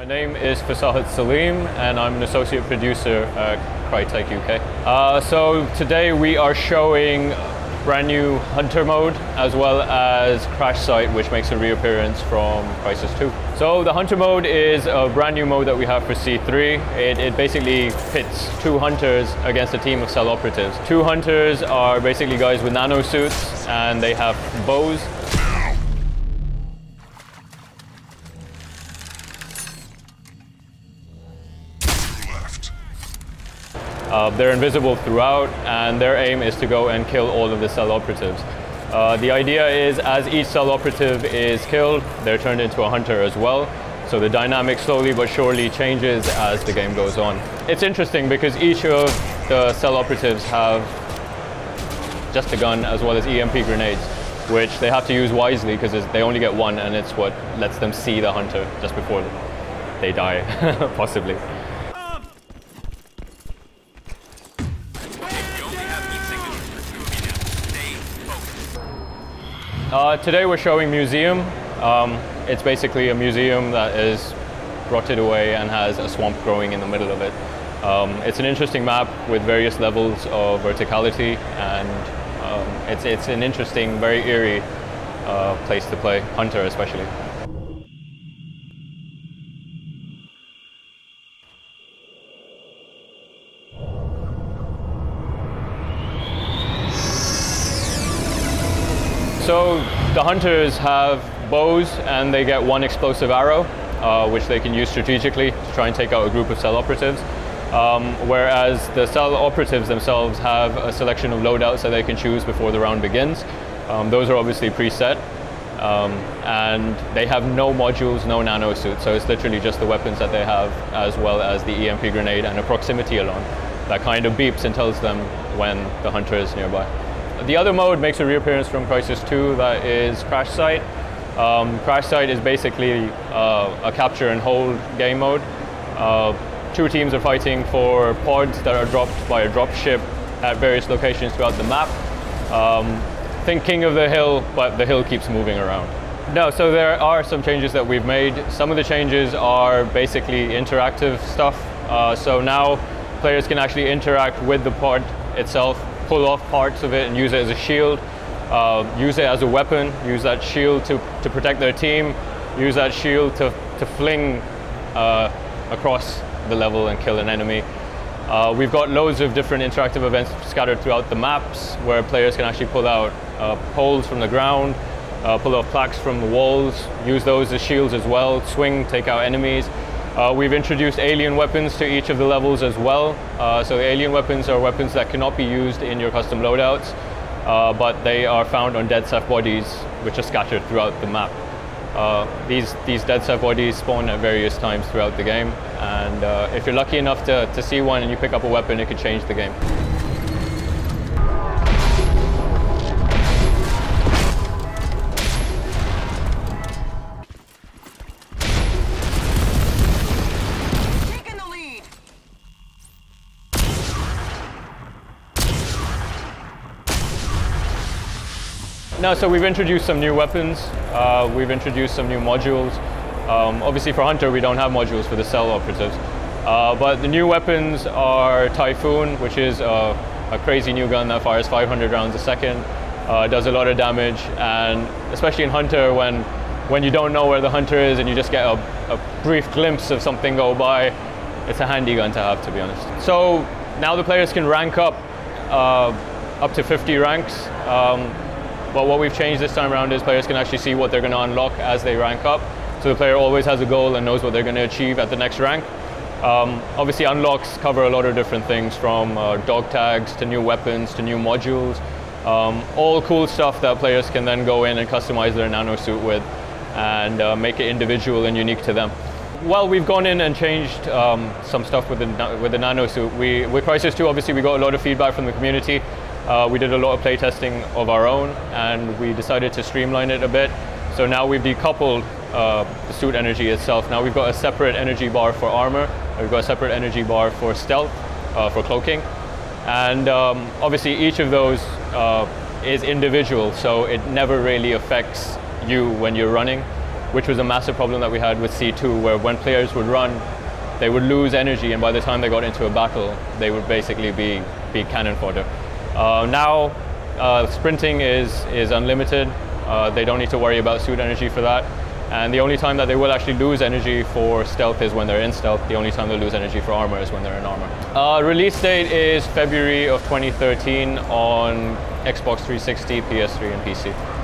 My name is Fasahat Salim and I'm an associate producer at Crysis UK. So today we are showing brand new Hunter mode as well as Crash Site, which makes a reappearance from Crysis 2. So the Hunter mode is a brand new mode that we have for C3. It basically pits two Hunters against a team of cell operatives. Two Hunters are basically guys with nano suits and they have bows. They're invisible throughout, and their aim is to go and kill all of the cell operatives. The idea is, as each cell operative is killed, they're turned into a hunter as well. So the dynamic slowly but surely changes as the game goes on. It's interesting because each of the cell operatives have just a gun as well as EMP grenades, which they have to use wisely because they only get one, and it's what lets them see the hunter just before they die, possibly. Today we're showing Museum. It's basically a museum that is rotted away and has a swamp growing in the middle of it. It's an interesting map with various levels of verticality, and it's an interesting, very eerie place to play, Hunter especially. So the Hunters have bows and they get one explosive arrow, which they can use strategically to try and take out a group of cell operatives. Whereas the cell operatives themselves have a selection of loadouts that they can choose before the round begins. Those are obviously preset, and they have no modules, no nano suits, so it's literally just the weapons that they have as well as the EMP grenade and a proximity alarm that kind of beeps and tells them when the Hunter is nearby. The other mode makes a reappearance from Crysis 2, that is Crash Site. Crash Site is basically a capture and hold game mode. Two teams are fighting for pods that are dropped by a drop ship at various locations throughout the map. Think King of the Hill, but the hill keeps moving around. No, so there are some changes that we've made. Some of the changes are basically interactive stuff. So now players can actually interact with the pod itself, pull off parts of it and use it as a shield, use it as a weapon, use that shield to protect their team, use that shield to fling across the level and kill an enemy. We've got loads of different interactive events scattered throughout the maps where players can actually pull out poles from the ground, pull off plaques from the walls, use those as shields as well, swing, take out enemies. We've introduced alien weapons to each of the levels as well. So the alien weapons are weapons that cannot be used in your custom loadouts, but they are found on dead Ceph bodies, which are scattered throughout the map. These dead Ceph bodies spawn at various times throughout the game, and if you're lucky enough to see one and you pick up a weapon, it could change the game. No, so we've introduced some new weapons, we've introduced some new modules. Obviously for Hunter we don't have modules for the cell operatives, but the new weapons are Typhoon, which is a crazy new gun that fires 500 rounds a second, does a lot of damage, and especially in Hunter when you don't know where the Hunter is and you just get a brief glimpse of something go by, it's a handy gun to have, to be honest. So now the players can rank up to 50 ranks. But what we've changed this time around is players can actually see what they're going to unlock as they rank up. So the player always has a goal and knows what they're going to achieve at the next rank. Obviously unlocks cover a lot of different things, from dog tags to new weapons to new modules. All cool stuff that players can then go in and customize their nano suit with and make it individual and unique to them. Well, we've gone in and changed some stuff with the nano suit. With Crysis 2, obviously we got a lot of feedback from the community. We did a lot of playtesting of our own, and we decided to streamline it a bit. So now we've decoupled the suit energy itself. Now we've got a separate energy bar for armor, we've got a separate energy bar for stealth, for cloaking. And obviously each of those is individual, so it never really affects you when you're running. which was a massive problem that we had with C2, where when players would run, they would lose energy, and by the time they got into a battle, they would basically be cannon fodder. Now, sprinting is unlimited. They don't need to worry about suit energy for that. And the only time that they will actually lose energy for stealth is when they're in stealth. The only time they'll lose energy for armor is when they're in armor. Release date is February of 2013 on Xbox 360, PS3, and PC.